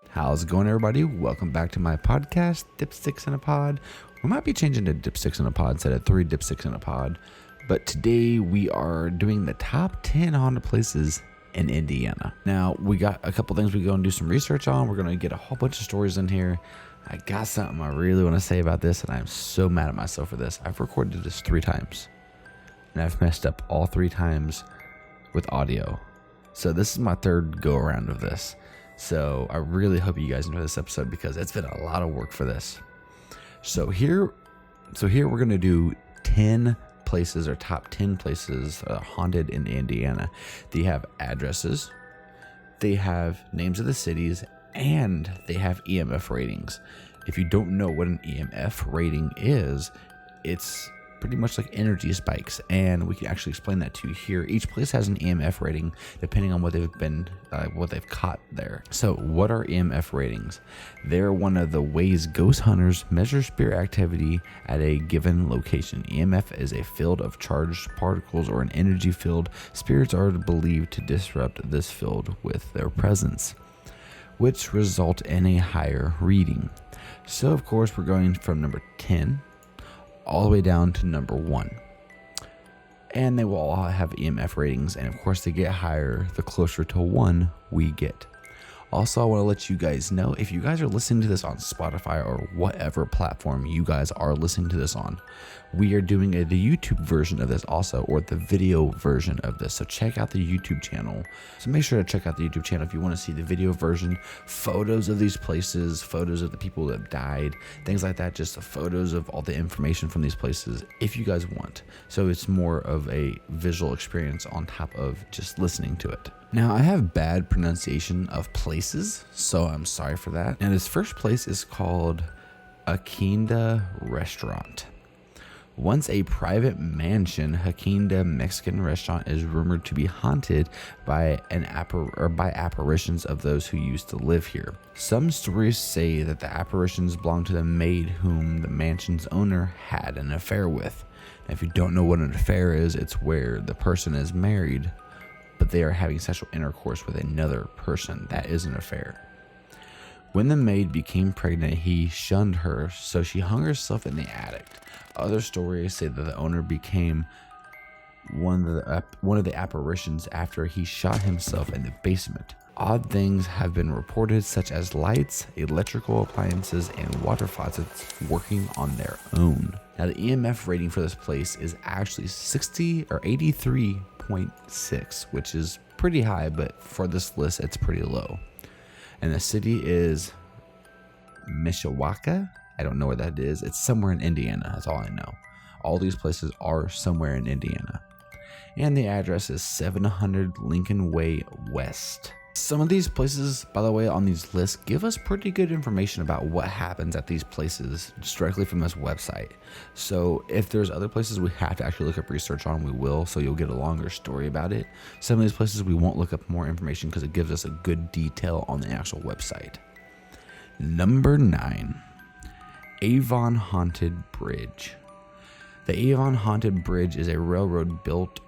How's it going, everybody? Welcome back to my podcast, Dipsticks in a Pod. We might be changing to Dipsticks in a Pod instead of 3 Dipsticks in a Pod. But today we are doing the top 10 haunted places in Indiana. Now, we got a couple things we go and do some research on. We're going to get a whole bunch of stories in here. I got something I really want to say about this, and I'm so mad at myself for this. I've recorded this 3 times, and I've messed up all 3 times with audio. So this is my 3rd go around of this. So I really hope you guys enjoy this episode because it's been a lot of work for this. So here we're going to do 10 places or top 10 places haunted in Indiana. They have addresses, they have names of the cities, and they have EMF ratings. If you don't know what an EMF rating is, it's pretty much like energy spikes, and we can actually explain that to you here. Each place has an EMF rating depending on what they've caught there. So what are EMF ratings? They're one of the ways ghost hunters measure spirit activity at a given location. EMF is a field of charged particles or an energy field. Spirits are believed to disrupt this field with their presence, which result in a higher reading. So of course we're going from number 10 all the way down to number 1, and they will all have EMF ratings, and of course they get higher the closer to 1 we get. Also, I want to let you guys know, if you guys are listening to this on Spotify or whatever platform you guys are listening to this on, we are doing the YouTube version of this also, or the video version of this. So check out the YouTube channel. So make sure to check out the YouTube channel if you want to see the video version, photos of these places, photos of the people that have died, things like that, just the photos of all the information from these places if you guys want. So it's more of a visual experience on top of just listening to it. Now, I have bad pronunciation of places, so I'm sorry for that. And this first place is called Hacienda Restaurant. Once a private mansion, Hacienda Mexican restaurant is rumored to be haunted by apparitions of those who used to live here. Some stories say that the apparitions belong to the maid whom the mansion's owner had an affair with. Now, if you don't know what an affair is, it's where the person is married, but they are having sexual intercourse with another person. That is an affair. When the maid became pregnant, he shunned her, so she hung herself in the attic. Other stories say that the owner became one of the apparitions after he shot himself in the basement. Odd things have been reported, such as lights, electrical appliances, and water faucets working on their own. Now, the EMF rating for this place is actually 83.6, which is pretty high, but for this list, it's pretty low. And the city is Mishawaka. I don't know where that is. It's somewhere in Indiana. That's all I know. All these places are somewhere in Indiana. And the address is 700 Lincoln Way West. Some of these places, by the way, on these lists give us pretty good information about what happens at these places just directly from this website. So if there's other places we have to actually look up research on, we will, so you'll get a longer story about it. Some of these places we won't look up more information because it gives us a good detail on the actual website. Number 9, Avon Haunted Bridge. The Avon Haunted Bridge is a bridge built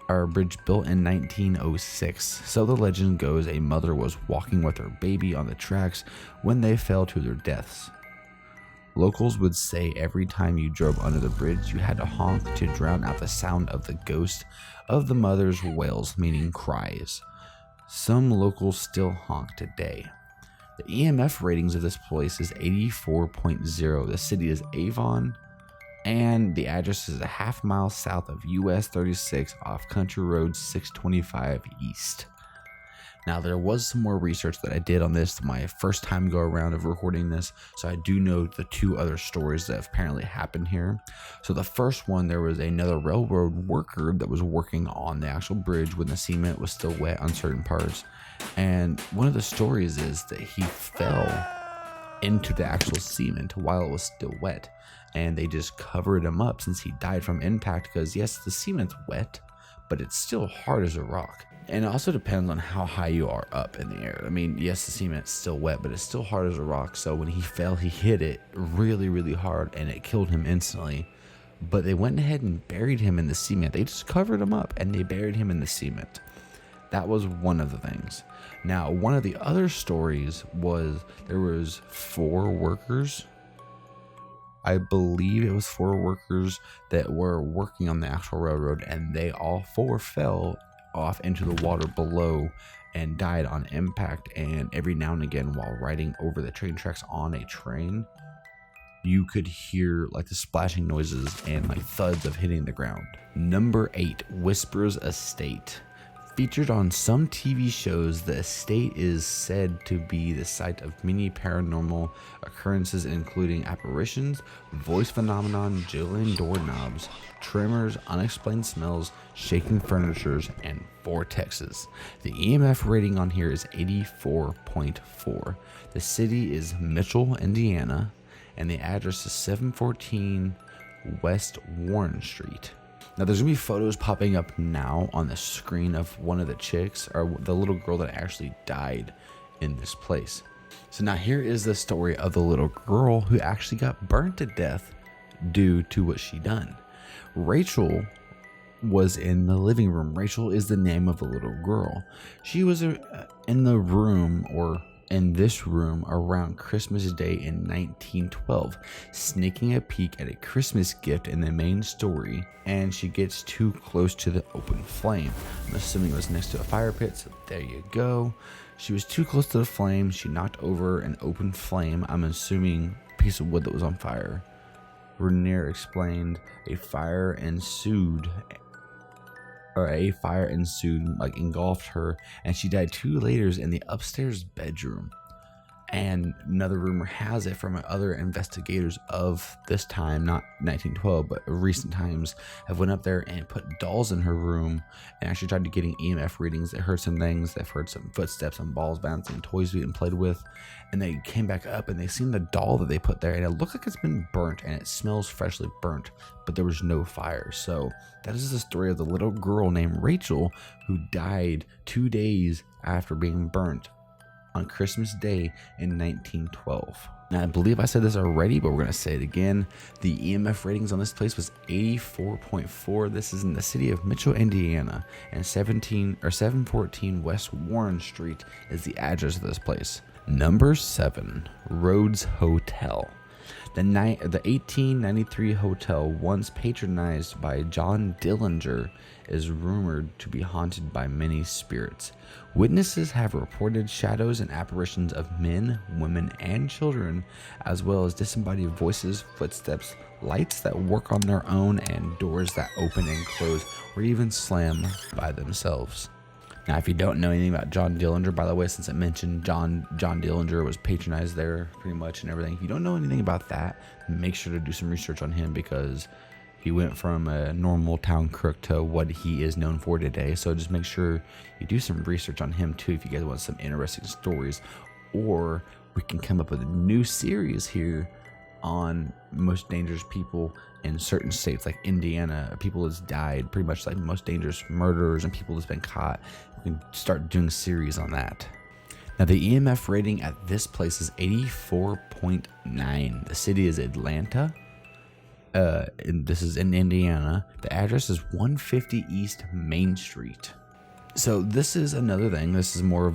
in 1906. So the legend goes, a mother was walking with her baby on the tracks when they fell to their deaths. Locals would say every time you drove under the bridge, you had to honk to drown out the sound of the ghost of the mother's wails, meaning cries. Some locals still honk today. The EMF ratings of this place is 84.0. The city is Avon, and the address is a half mile south of US 36 off Country Road 625 East. Now, there was some more research that I did on this my first time go around of recording this, so I do know the 2 other stories that apparently happened here. So the first one, there was another railroad worker that was working on the actual bridge when the cement was still wet on certain parts, and one of the stories is that he fell into the actual cement while it was still wet, and they just covered him up since he died from impact, because yes, the cement's wet, but it's still hard as a rock. And it also depends on how high you are up in the air. I mean, yes, the cement's still wet, but it's still hard as a rock. So when he fell, he hit it really, really hard, and it killed him instantly. But they went ahead and buried him in the cement. They just covered him up, and they buried him in the cement. That was one of the things. Now, one of the other stories was there was 4 workers. I believe it was 4 workers that were working on the actual railroad, and they all 4 fell off into the water below and died on impact. And every now and again, while riding over the train tracks on a train, you could hear like the splashing noises and like thuds of hitting the ground. Number 8, Whispers Estate. Featured on some TV shows, the estate is said to be the site of many paranormal occurrences, including apparitions, voice phenomenon, jiggling doorknobs, tremors, unexplained smells, shaking furnitures, and vortexes. The EMF rating on here is 84.4. The city is Mitchell, Indiana, and the address is 714 West Warren Street. Now there's gonna be photos popping up now on the screen of one of the chicks, or the little girl that actually died in this place. So now here is the story of the little girl who actually got burnt to death due to what she done. Rachel was in the living room. Rachel is the name of the little girl. She was in the room, or in this room, around Christmas Day in 1912, sneaking a peek at a Christmas gift in the main story, and she gets too close to the open flame. I'm assuming it was next to a fire pit, so there you go. She was too close to the flame. She knocked over an open flame. I'm assuming a piece of wood that was on fire. Rainier explained a fire ensued, like engulfed her, and she died 2 later in the upstairs bedroom. And another rumor has it from other investigators of this time, not 1912, but recent times, have went up there and put dolls in her room and actually tried to getting EMF readings. They heard some things. They've heard some footsteps and balls bouncing, toys being played with, and they came back up and they seen the doll that they put there, and it looked like it's been burnt and it smells freshly burnt, but there was no fire. So that is the story of the little girl named Rachel who died 2 days after being burnt on Christmas Day in 1912. Now, I believe I said this already, but we're going to say it again. The EMF ratings on this place was 84.4. This is in the city of Mitchell, Indiana, and 714 West Warren Street is the address of this place. Number 7, Rhodes Hotel. The 1893 hotel, once patronized by John Dillinger, is rumored to be haunted by many spirits. Witnesses have reported shadows and apparitions of men, women, and children, as well as disembodied voices, footsteps, lights that work on their own, and doors that open and close or even slam by themselves. Now, if you don't know anything about John Dillinger, by the way, since I mentioned John Dillinger was patronized there pretty much and everything, if you don't know anything about that, make sure to do some research on him, because he went from a normal town crook to what he is known for today. So just make sure you do some research on him too if you guys want some interesting stories. Or we can come up with a new series here on most dangerous people in certain states like Indiana, people that's died, pretty much like most dangerous murderers and people that's been caught. We can start doing series on that. Now, the EMF rating at this place is 84.9. The city is Atlanta. And this is in Indiana. The address is 150 East Main Street. So this is another thing. This is more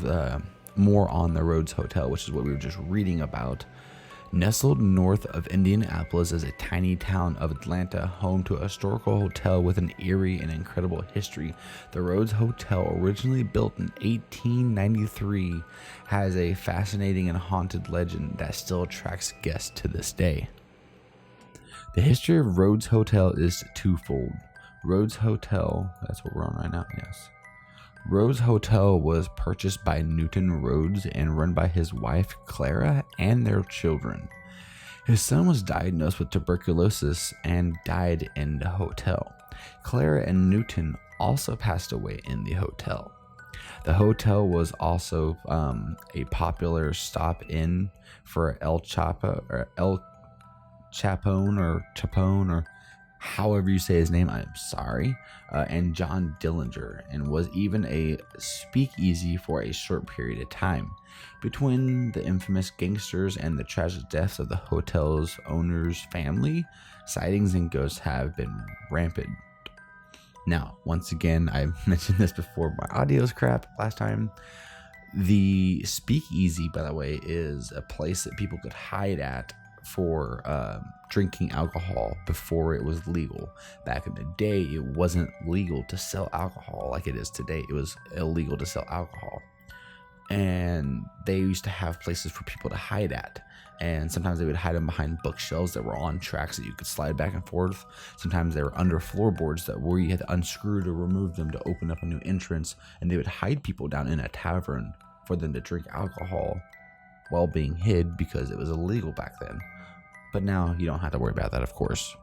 on the Rhodes Hotel, which is what we were just reading about. Nestled north of Indianapolis is a tiny town of Atlanta, home to a historical hotel with an eerie and incredible history. The Rhodes Hotel, originally built in 1893, has a fascinating and haunted legend that still attracts guests to this day. The history of Rhodes Hotel is twofold. Rhodes Hotel, that's what we're on right now, yes. Rhodes Hotel was purchased by Newton Rhodes and run by his wife Clara and their children. His son was diagnosed with tuberculosis and died in the hotel. Clara and Newton also passed away in the hotel. The hotel was also a popular stop-in for El Chapone, or however you say his name, I'm sorry, and John Dillinger, and was even a speakeasy for a short period of time. Between the infamous gangsters and the tragic deaths of the hotel's owner's family, sightings and ghosts have been rampant. Now, once again, I mentioned this before, my audio's crap last time. The speakeasy, by the way, is a place that people could hide at for drinking alcohol before it was legal. Back in the day, it wasn't legal to sell alcohol like it is today. It was illegal to sell alcohol. And they used to have places for people to hide at. And sometimes they would hide them behind bookshelves that were on tracks that you could slide back and forth. Sometimes they were under floorboards that where you had to unscrew to remove them to open up a new entrance. And they would hide people down in a tavern for them to drink alcohol while being hid because it was illegal back then. But now you don't have to worry about that, of course.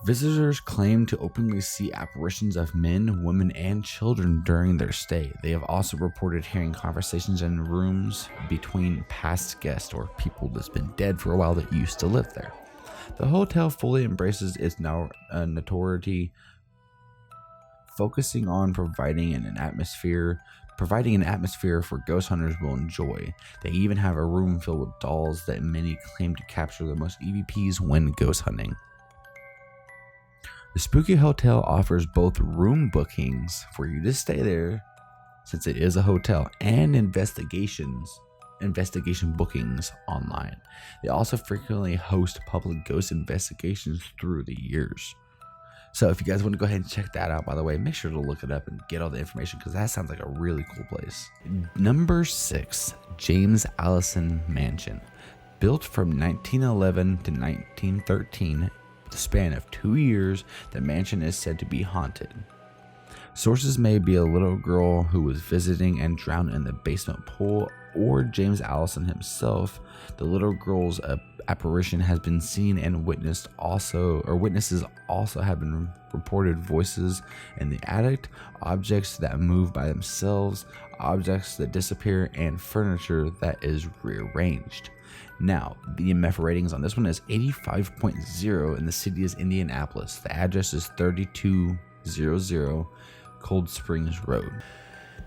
Visitors claim to openly see apparitions of men, women, and children during their stay. They have also reported hearing conversations in rooms between past guests or people that's been dead for a while that used to live there. The hotel fully embraces its notoriety, focusing on providing an atmosphere for ghost hunters will enjoy. They even have a room filled with dolls that many claim to capture the most EVPs when ghost hunting. The Spooky Hotel offers both room bookings for you to stay there, since it is a hotel, and investigation bookings online. They also frequently host public ghost investigations through the years. So if you guys want to go ahead and check that out, by the way, make sure to look it up and get all the information because that sounds like a really cool place. Number 6, James Allison Mansion. Built from 1911 to 1913, with a span of 2 years, the mansion is said to be haunted. Sources may be a little girl who was visiting and drowned in the basement pool, or James Allison himself. The little girl's apparition has been seen and witnesses also have been reported voices in the attic, objects that move by themselves, objects that disappear, and furniture that is rearranged. Now, the EMF ratings on this one is 85.0 and the city is Indianapolis. The address is 3200 Cold Springs Road.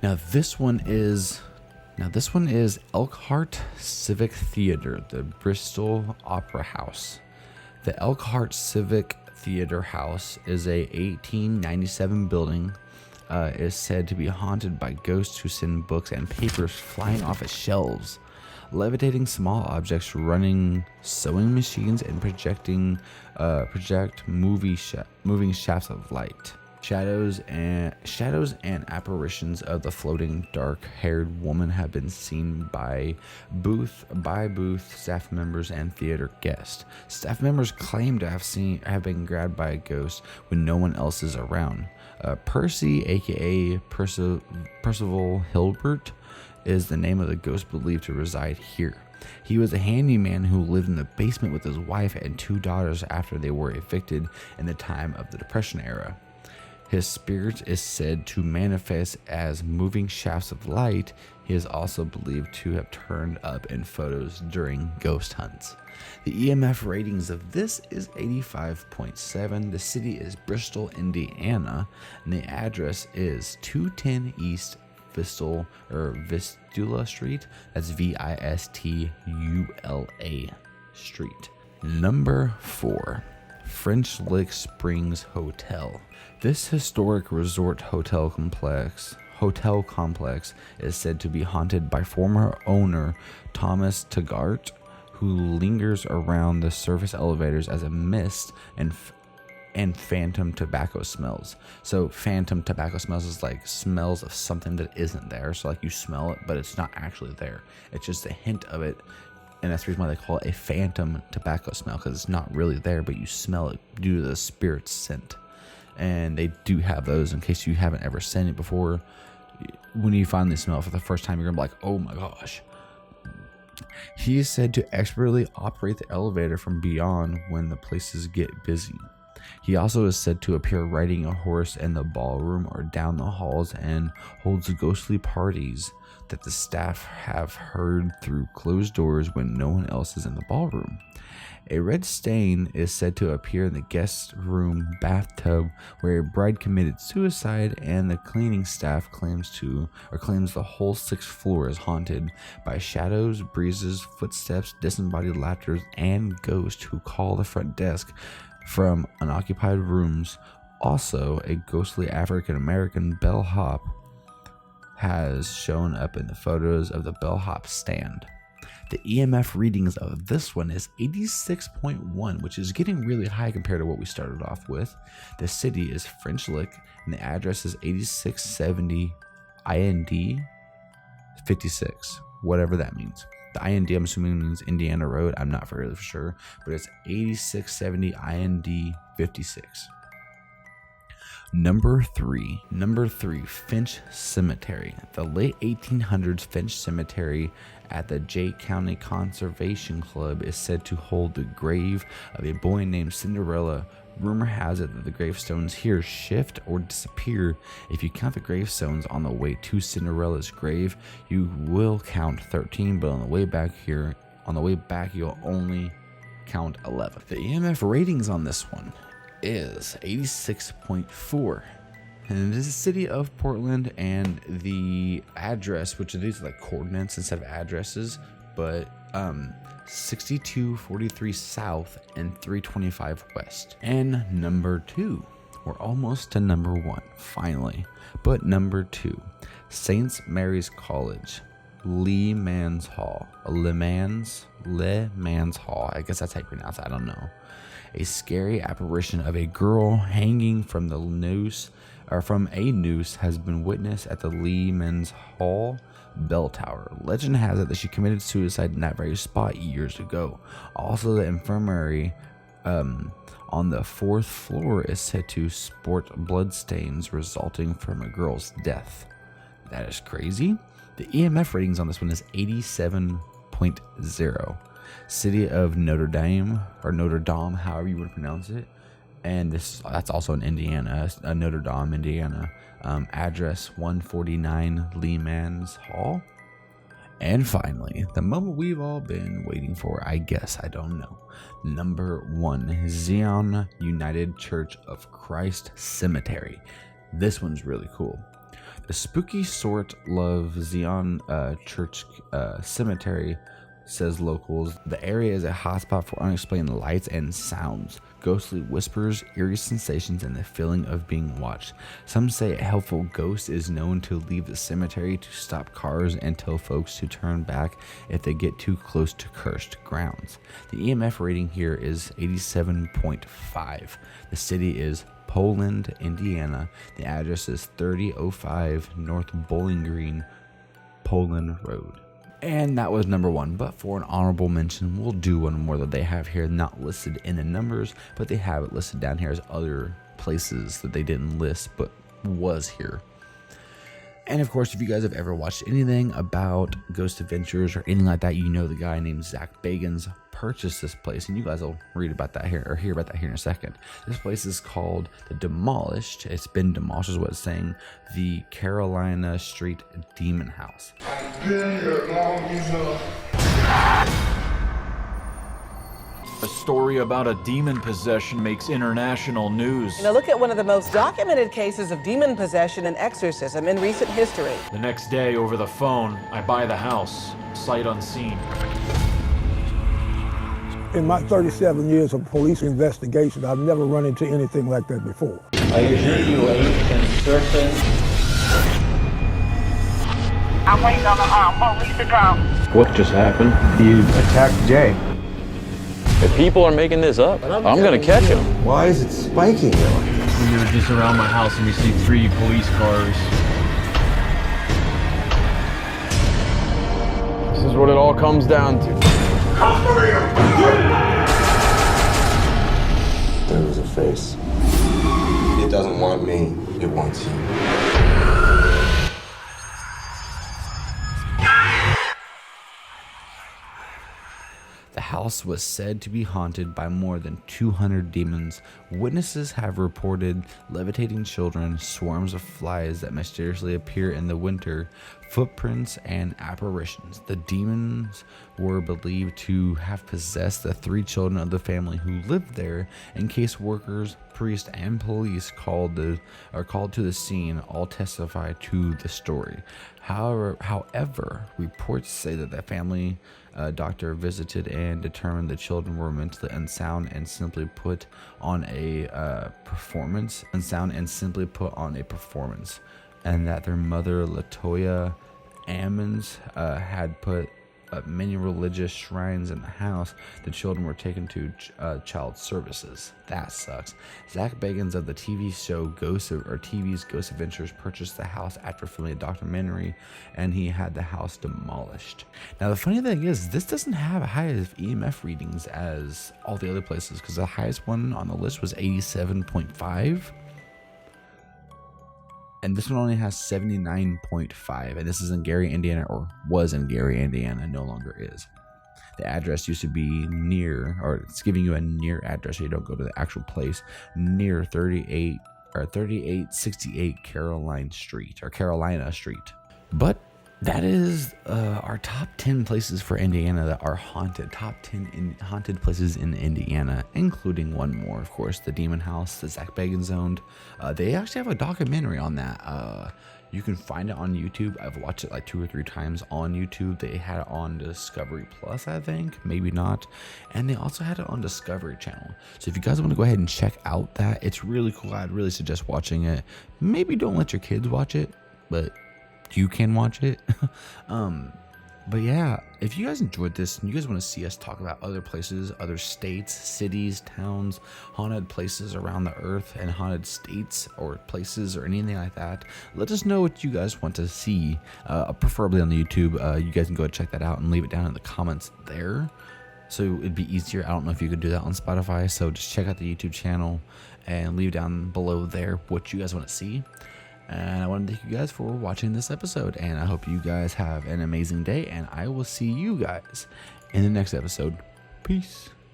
Now this one is Elkhart Civic Theater, the Bristol Opera House. The Elkhart Civic Theater House is a 1897 building. Is said to be haunted by ghosts who send books and papers flying off its shelves, levitating small objects, running sewing machines, and project moving shafts of light. Shadows and apparitions of the floating dark-haired woman have been seen by booth staff members and theater guests. Staff members claim to have been grabbed by a ghost when no one else is around. Percy, aka Percival Hilbert, is the name of the ghost believed to reside here. He was a handyman who lived in the basement with his wife and 2 daughters after they were evicted in the time of the Depression era. His spirit is said to manifest as moving shafts of light. He is also believed to have turned up in photos during ghost hunts. The EMF ratings of this is 85.7. The city is Bristol, Indiana, and the address is 210 East Vistula Street. That's Vistula Street. Number 4, French Lick Springs Hotel. This historic resort hotel complex is said to be haunted by former owner Thomas Taggart, who lingers around the surface elevators as a mist and phantom tobacco smells. So phantom tobacco smells is like smells of something that isn't there. So like you smell it, but it's not actually there. It's just a hint of it. And that's the reason why they call it a phantom tobacco smell, because it's not really there, but you smell it due to the spirit's scent. And they do have those in case you haven't ever seen it before. When you finally smell it for the first time, you're gonna be like, oh my gosh. He is said to expertly operate the elevator from beyond when the places get busy. He also is said to appear riding a horse in the ballroom or down the halls and holds ghostly parties that the staff have heard through closed doors when no one else is in the ballroom. A red stain is said to appear in the guest room bathtub where a bride committed suicide, and the cleaning staff claims the whole 6th floor is haunted by shadows, breezes, footsteps, disembodied laughter, and ghosts who call the front desk from unoccupied rooms. Also, a ghostly African-American bellhop has shown up in the photos of the bellhop stand. The EMF readings of this one is 86.1, which is getting really high compared to what we started off with. The city is Finch, and the address is 8670 IND 56, whatever that means. The IND, I'm assuming, means Indiana Road. I'm not really sure, but it's 8670 IND 56. Number three, Finch Cemetery. The late 1800s Finch Cemetery at the Jade County Conservation Club is said to hold the grave of a boy named Cinderella. Rumor has it that the gravestones here shift or disappear. If you count the gravestones on the way to Cinderella's grave, you will count 13, but on the way back you'll only count 11. The EMF ratings on this one is 86.4, and it is the city of Portland, and the address, which these are like coordinates instead of addresses, but 6243 South and 325 West. And number 2, we're almost to number 1 finally, but number 2, St. Mary's College, Le Mans Hall, I guess that's how you pronounce it, I don't know. A scary apparition of a girl hanging from a noose has been witnessed at the Le Mans Hall bell tower. Legend has it that she committed suicide in that very spot years ago. Also, the infirmary on the 4th floor is said to sport bloodstains resulting from a girl's death. That is crazy. The EMF ratings on this one is 87.0. City of Notre Dame, however you would pronounce it, and that's also in Indiana, Notre Dame, Indiana. Address 149 Le Mans Hall. And finally, the moment we've all been waiting for, I guess, I don't know. Number 1, Zion United Church of Christ Cemetery. This one's really cool. The spooky sort of Zion Church Cemetery, says locals. The area is a hotspot for unexplained lights and sounds, ghostly whispers, eerie sensations, and the feeling of being watched. Some say a helpful ghost is known to leave the cemetery to stop cars and tell folks to turn back if they get too close to cursed grounds. The EMF rating here is 87.5. The city is Poland, Indiana. The address is 3005 North Bowling Green, Poland Road. And that was number 1, but for an honorable mention, we'll do one more that they have here, not listed in the numbers, but they have it listed down here as other places that they didn't list, but was here. And of course, if you guys have ever watched anything about Ghost Adventures or anything like that, you know the guy named Zach Bagans purchased this place, and you guys will read about that here, or hear about that here in a second. This place is called the Demolished. It's been demolished is what it's saying. The Carolina Street Demon House. I've been here long enough. A story about a demon possession makes international news. Now look at one of the most documented cases of demon possession and exorcism in recent history. The next day, over the phone, I buy the house, sight unseen. In my 37 years of police investigation, I've never run into anything like that before. I hear you and certain. I'm waiting on the police to come. What just happened? You attacked Jay. If people are making this up, I'm gonna catch them. Why is it spiking? We were just around my house and we see 3 police cars. This is what it all comes down to. There was a face. It doesn't want me, it wants you. The house was said to be haunted by more than 200 demons. Witnesses have reported levitating children, swarms of flies that mysteriously appear in the winter, footprints, and apparitions. The demons were believed to have possessed the 3 children of the family who lived there, and caseworkers, priests, and police called to the scene all testify to the story. However, reports say that the family A doctor visited and determined the children were mentally unsound and simply put on a performance. And that their mother, Latoya Ammons, had put many religious shrines in the house. The children were taken to child services. That sucks. Zach Bagans of the TV show TV's Ghost Adventures purchased the house after filming a documentary, and he had the house demolished. Now the funny thing is, this doesn't have high as EMF readings as all the other places, because the highest one on the list was 87.5. And this one only has 79.5, and this is in Gary, Indiana, or was in Gary, Indiana, no longer is. The address used to be near, or it's giving you a near address so you don't go to the actual place, near 3868 Carolina Street. But that is our top 10 places for Indiana that are haunted. Top 10 haunted places in Indiana, including one more, of course, the Demon House that Zach Bagans owned. They actually have a documentary on that. You can find it on YouTube. I've watched it like 2 or 3 times on YouTube. They had it on Discovery Plus, I think, maybe not. And they also had it on Discovery Channel. So if you guys want to go ahead and check out that, it's really cool. I'd really suggest watching it. Maybe don't let your kids watch it, but you can watch it. But yeah, if you guys enjoyed this and you guys want to see us talk about other places, other states, cities, towns, haunted places around the earth, and haunted states or places or anything like that, let us know what you guys want to see, preferably on the YouTube. You guys can go and check that out and leave it down in the comments there, so it'd be easier. I don't know if you could do that on Spotify, so just check out the YouTube channel and leave down below there what you guys want to see. And I want to thank you guys for watching this episode, and I hope you guys have an amazing day, and I will see you guys in the next episode. Peace.